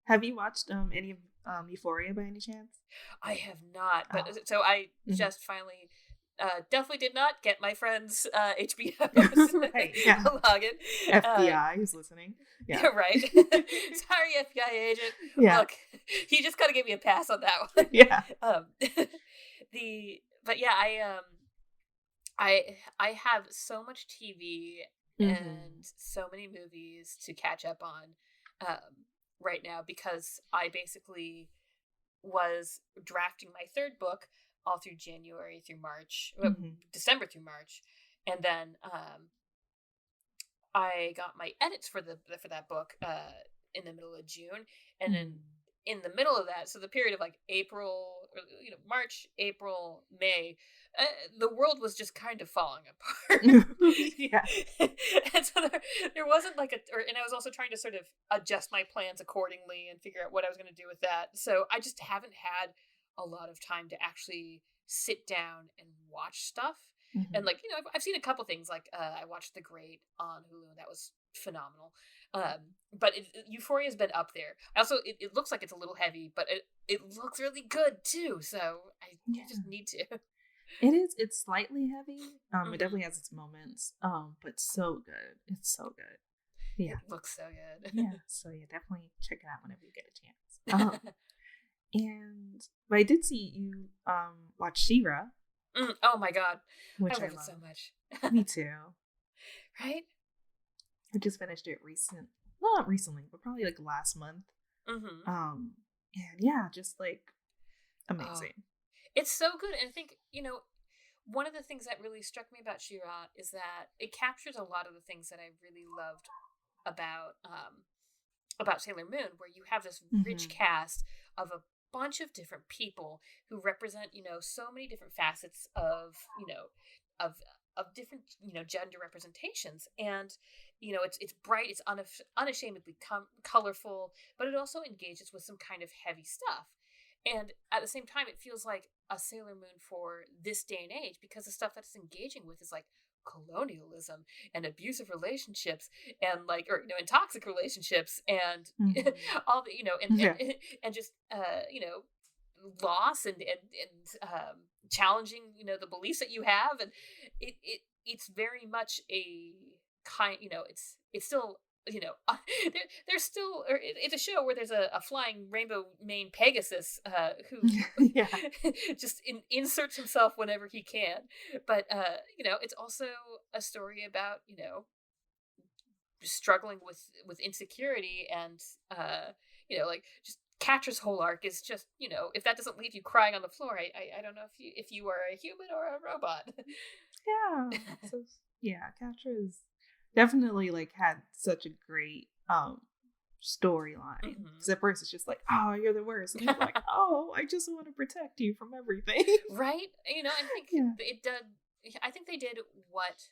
Have you watched any of Euphoria by any chance? I have not, but Oh. so I Mhm. just finally definitely did not get my friend's HBO Right, yeah. login. FBI who's listening. Yeah. Right. Sorry, FBI agent. Yeah. Look, you just gotta give me a pass on that one. Yeah. But yeah, I have so much TV and so many movies to catch up on right now, because I basically was drafting my third book all through January through March, December through March, and then I got my edits for that book in the middle of June, and then in the middle of that, so the period of like April, March, April, May, the world was just kind of falling apart. Yeah. And so there wasn't like and I was also trying to sort of adjust my plans accordingly and figure out what I was going to do with that. So I just haven't had a lot of time to actually sit down and watch stuff. And like, I've seen a couple things, like I watched The Great on Hulu, and that was phenomenal. But Euphoria's been up there. Also, it looks like it's a little heavy, but it looks really good too. So I just need to. It is. It's slightly heavy. It definitely has its moments. But so good. It's so good. Yeah. It looks so good. Yeah. So yeah, definitely check it out whenever you get a chance. But I did see you watch She-Ra. Oh my God. Which I I love it love. so much. Me too. Right? I just finished it not recently, but probably like last month. Mm-hmm. And yeah, just like amazing. It's so good. And I think, one of the things that really struck me about She-Ra is that it captures a lot of the things that I really loved about Sailor Moon, where you have this rich cast of a bunch of different people who represent, so many different facets of different, gender representations. And, it's bright, it's unashamedly colorful, but it also engages with some kind of heavy stuff. And at the same time, it feels like a Sailor Moon for this day and age, because the stuff that it's engaging with is like colonialism and abusive relationships and and toxic relationships and all the, and just, loss and challenging, the beliefs that you have, and it's very much a kind, it's still, there's still, or it's a show where there's a flying rainbow mane Pegasus who Yeah. just inserts himself whenever he can, but it's also a story about struggling with insecurity, and like, just Catra's whole arc is just, if that doesn't leave you crying on the floor, I don't know if you are a human or a robot. Yeah. So yeah, Catra is definitely like had such a great storyline. Because at first it's just like, oh, you're the worst, and he's like, oh, I just want to protect you from everything. Right? I think it did. I think they did what.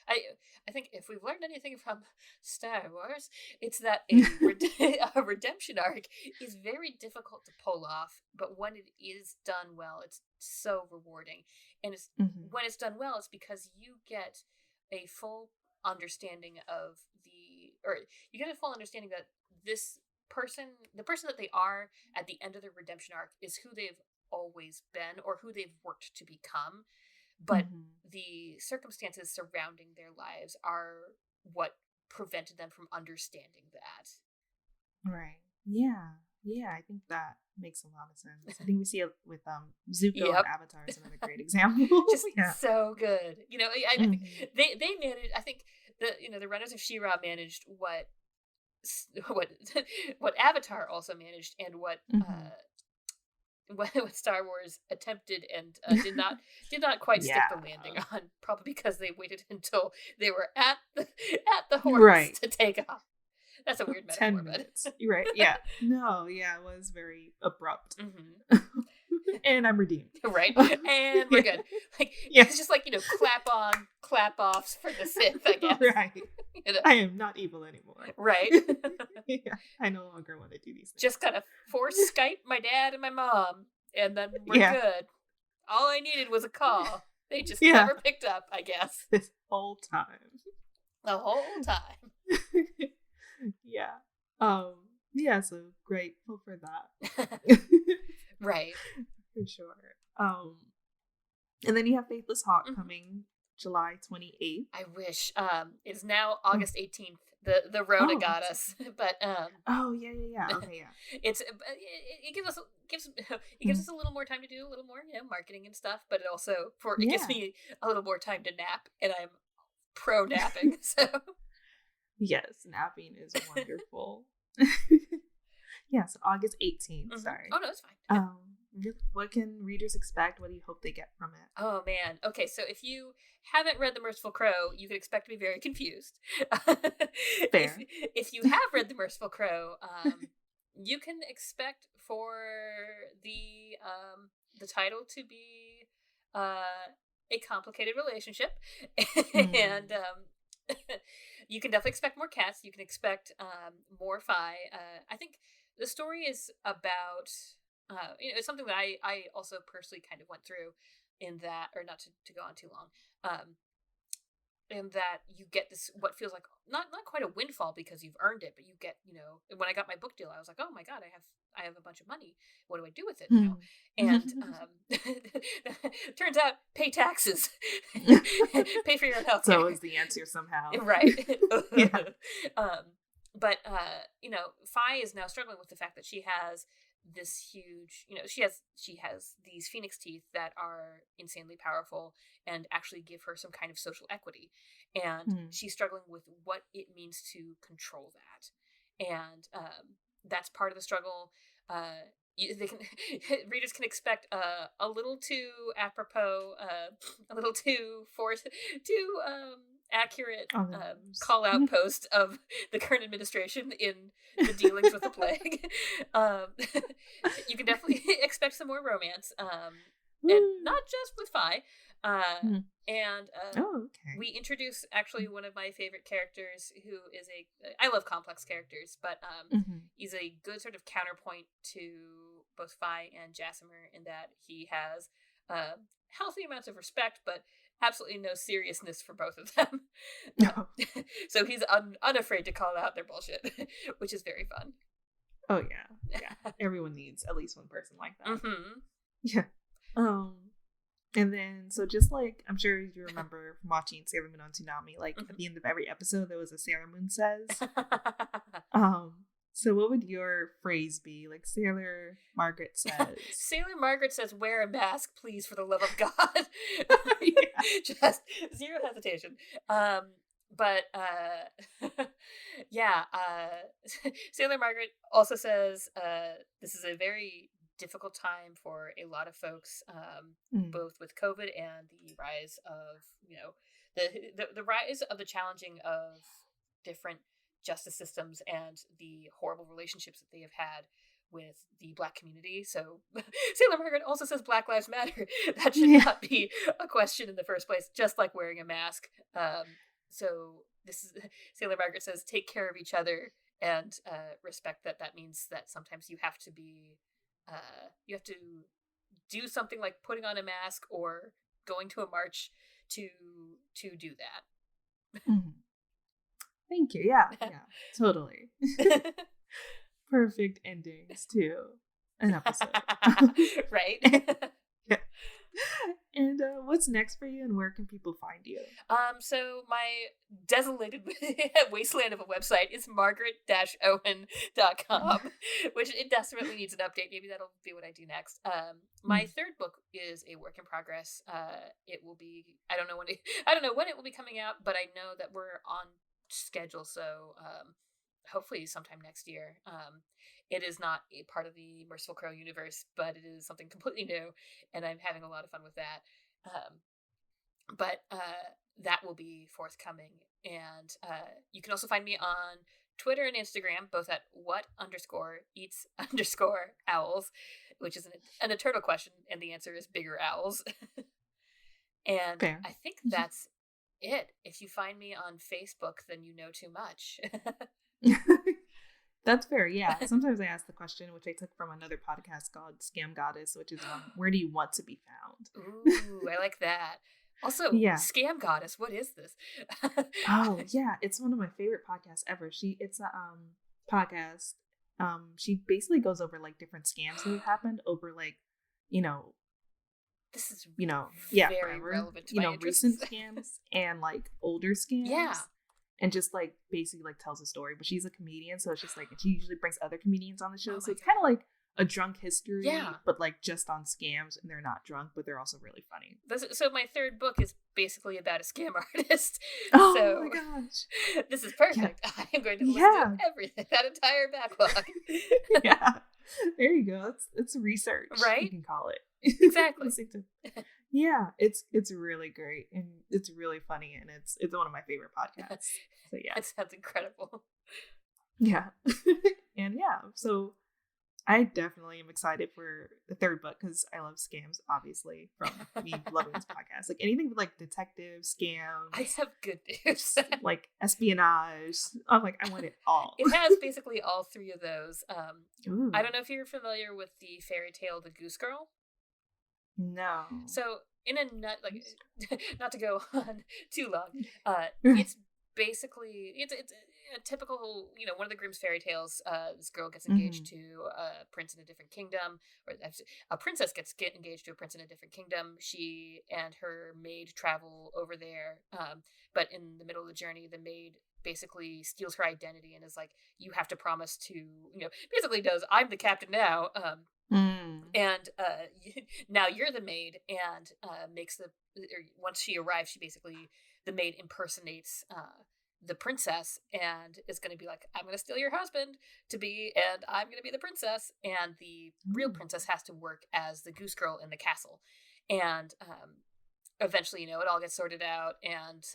I think if we've learned anything from Star Wars, it's that a redemption arc is very difficult to pull off, but when it is done well, it's so rewarding. And it's when it's done well, it's because you get a full understanding you get a full understanding that the person that they are at the end of their redemption arc is who they've always been, or who they've worked to become. But the circumstances surrounding their lives are what prevented them from understanding that. Right. Yeah. Yeah, I think that makes a lot of sense. I think we see it with Zuko and Avatar is another great example. Just so good. I think they managed. I think the Runners of She-Ra managed what Avatar also managed, and what Star Wars attempted and did not quite stick the landing on, probably because they waited until they were at the horse to take off. That's a weird metaphor. 10 minutes. You're right. Yeah. No, yeah, it was very abrupt. And I'm redeemed. Right. And we're good. Like, it's just like, clap on, clap offs for the Sith, I guess. Right. I am not evil anymore. Right. Yeah. I no longer want to do these things. Just gotta force Skype my dad and my mom, and then we're good. All I needed was a call. They just never picked up, I guess. This whole time. The whole time. Yeah. So grateful for that. Right. For sure. And then you have Faithless Hawk coming July 28th. I wish. It's now August 18th. The Rona got us, but oh yeah. Okay, yeah. It gives us a little more time to do a little more marketing and stuff, but it also gives me a little more time to nap, and I'm pro napping. So yes, napping is wonderful. Yes, August 18th. Sorry. Oh no, it's fine. What can readers expect? What do you hope they get from it? Oh man. Okay, so if you haven't read The Merciful Crow, you can expect to be very confused. Fair. If you have read The Merciful Crow, you can expect for the title to be a complicated relationship, and you can definitely expect more cats. You can expect more Fi. I think the story is about it's something that I also personally kind of went through, in that, or not to go on too long, in that you get this what feels like not quite a windfall because you've earned it, but you get, when I got my book deal, I was like, oh my god, I have a bunch of money. What do I do with it now? And turns out, pay taxes, pay for your health. That's always the answer somehow, right? But Fi is now struggling with the fact that she has this huge, she has these phoenix teeth that are insanely powerful and actually give her some kind of social equity, and she's struggling with what it means to control that, and that's part of the struggle. Readers can expect a little too apropos, a little too accurate call out post of the current administration in the dealings with the plague. You can definitely expect some more romance, and not just with Fi. And we introduce actually one of my favorite characters, who is I love complex characters, but he's a good sort of counterpoint to both Fi and Jassimer, in that he has healthy amounts of respect, but absolutely no seriousness for both of them. So he's unafraid to call out their bullshit, which is very fun. Oh yeah. Everyone needs at least one person like that. Mm-hmm. Yeah. And then so just like I'm sure you remember from watching Sailor Moon on Toonami, like at the end of every episode there was a Sailor Moon says. So what would your phrase be? Like Sailor Margaret says. Sailor Margaret says, "Wear a mask, please, for the love of God." Just zero hesitation. But yeah, Sailor Margaret also says, this is a very difficult time for a lot of folks, both with COVID and the rise of, the rise of the challenging of different justice systems and the horrible relationships that they have had with the Black community. So Sailor Margaret also says Black Lives Matter. That should not be a question in the first place, just like wearing a mask. So this is Sailor Margaret says, take care of each other and respect that means that sometimes you have to be you have to do something like putting on a mask or going to a march to do that. Mm-hmm. Thank you. Yeah, totally. Perfect endings to an episode. Right? Yeah. And what's next for you and where can people find you? So my desolated wasteland of a website is margaret-owen.com, which it desperately needs an update. Maybe that'll be what I do next. My third book is a work in progress. It will be, I don't know when it will be coming out, but I know that we're on schedule, so hopefully sometime next year. It is not a part of the Merciful Crow universe, but it is something completely new, and I'm having a lot of fun with that. But that will be forthcoming, and you can also find me on Twitter and Instagram, both at what_eats_owls, which is an eternal question, and the answer is bigger owls. And fair. I think that's it. If you find me on Facebook, then you know too much. That's fair. Yeah. Sometimes I ask the question, which I took from another podcast called Scam Goddess, which is where do you want to be found? Ooh, I like that. Also, Scam Goddess, what is this? Oh yeah, it's one of my favorite podcasts ever. It's a podcast. She basically goes over like different scams that have happened over like, this is very forever, relevant to my recent scams and like older scams. Yeah. And just like basically like tells a story, but she's a comedian, so it's just like she usually brings other comedians on the show, so it's kind of like a drunk history, but like just on scams, and they're not drunk, but they're also really funny. So my third book is basically about a scam artist. Oh my gosh, this is perfect. Yeah. I am going to listen to everything, that entire backlog. Yeah, there you go. It's research, right? You can call it exactly. Yeah, it's really great and it's really funny and it's one of my favorite podcasts. So yeah, that sounds incredible. Yeah, and so I definitely am excited for the third book because I love scams, obviously, from me loving this podcast. Like anything with like detective scams. I have good news. Like espionage. I'm like, I want it all. It has basically all three of those. I don't know if you're familiar with the fairy tale The Goose Girl. No. So in a nut, like not to go on too long, it's basically it's a typical, one of the Grimm's fairy tales. This girl gets engaged to a prince in a different kingdom, or a princess gets engaged to a prince in a different kingdom. She and her maid travel over there, but in the middle of the journey, the maid basically steals her identity and is like, you have to promise to, basically does, I'm the captain now. And now you're the maid, and once she arrives, the maid impersonates the princess and is going to be like, I'm going to steal your husband and I'm going to be the princess. And the real princess has to work as the goose girl in the castle. And eventually, it all gets sorted out, and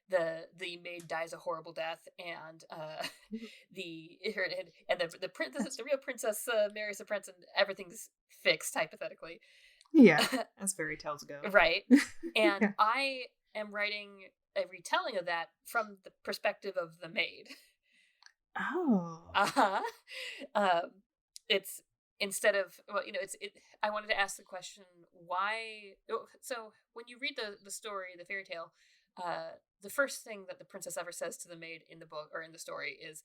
the maid dies a horrible death, and the real princess marries the prince, and everything's fixed, hypothetically. Yeah, as fairy tales go. Right. And I am writing a retelling of that from the perspective of the maid. Oh. It's instead of, I wanted to ask the question, why? So when you read the story, the fairy tale, the first thing that the princess ever says to the maid in the book or in the story is,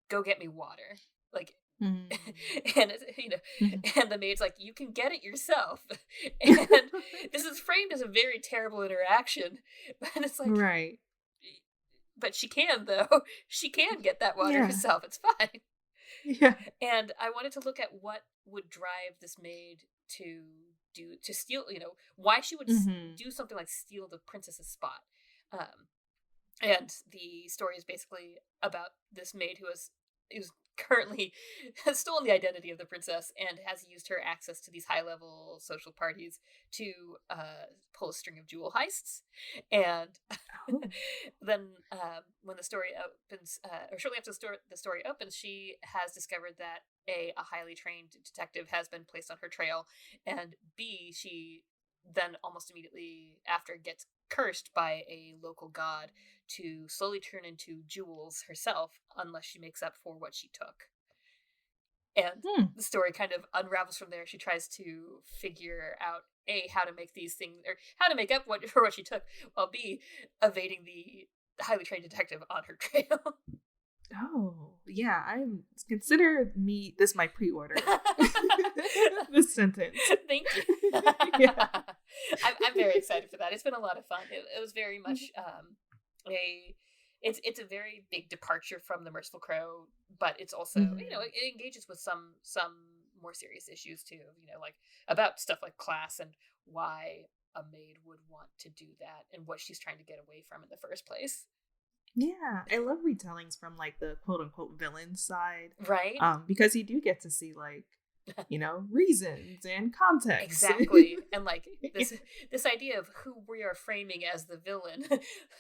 go get me water. Like, Mm. And Mhm. and the maid's like, you can get it yourself. And this is framed as a very terrible interaction, but it's like, Right. but she can though. She can get that water Yeah. herself. It's fine. Yeah. And I wanted to look at what would drive this maid to to steal, why she would Mhm. do something like steal the princess's spot. Um, and the story is basically about this maid who's currently has stolen the identity of the princess and has used her access to these high level social parties to pull a string of jewel heists. And Oh. then when the story opens, or shortly after the story opens, she has discovered that a highly trained detective has been placed on her trail, and B, she then almost immediately after gets cursed by a local god to slowly turn into jewels herself unless she makes up for what she took. And Hmm. the story kind of unravels from there. She tries to figure out A, how to make these things, or how to make up for what she took, while B, evading the highly trained detective on her trail. Oh, yeah. I'm consider me this my pre-order. This sentence. Thank you. Yeah. I'm very excited for that. It's been a lot of fun. It was very much a it's a very big departure from the Merciful Crow, but it's also Mhm. it engages with some more serious issues too. Like about stuff like class and why a maid would want to do that and what she's trying to get away from in the first place. Yeah, I love retellings from like the quote unquote villain side. Right? Because you do get to see like, reasons and context. Exactly. And like Yeah. this idea of who we are framing as the villain,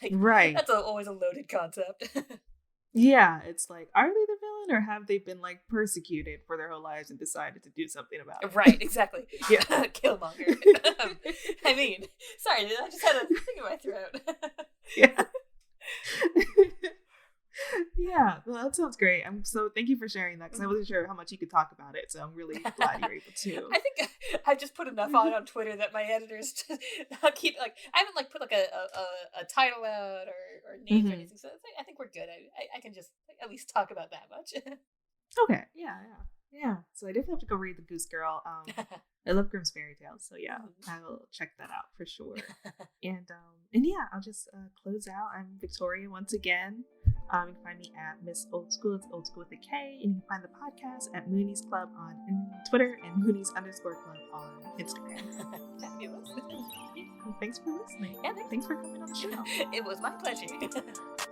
like Right. that's always a loaded concept. Yeah, it's like, are they the villain or have they been like persecuted for their whole lives and decided to do something about Right, it? exactly. Yeah. Killmonger. I mean, sorry, I just had a thing in my throat. Yeah. Yeah, well, that sounds great. I'm so thank you for sharing that because I wasn't sure how much you could talk about it. So I'm really glad you're able to. I think I've just put enough on Twitter that my editors keep like I haven't like put like a title out or names or Hmm. anything, so I think we're good. I can just at least talk about that much. Okay. Yeah. Yeah. Yeah. So I definitely have to go read the Goose Girl. I love Grimm's fairy tales, so yeah, I will check that out for sure. And yeah, I'll just close out. I'm Victoria once again. You can find me at Miss Old School. It's Old School with a K, and you can find the podcast at Moonies Club on Twitter and Moonies_Club on Instagram. Fabulous. Yeah, thanks for listening. Yeah, Thanks for coming on the show. it was my pleasure.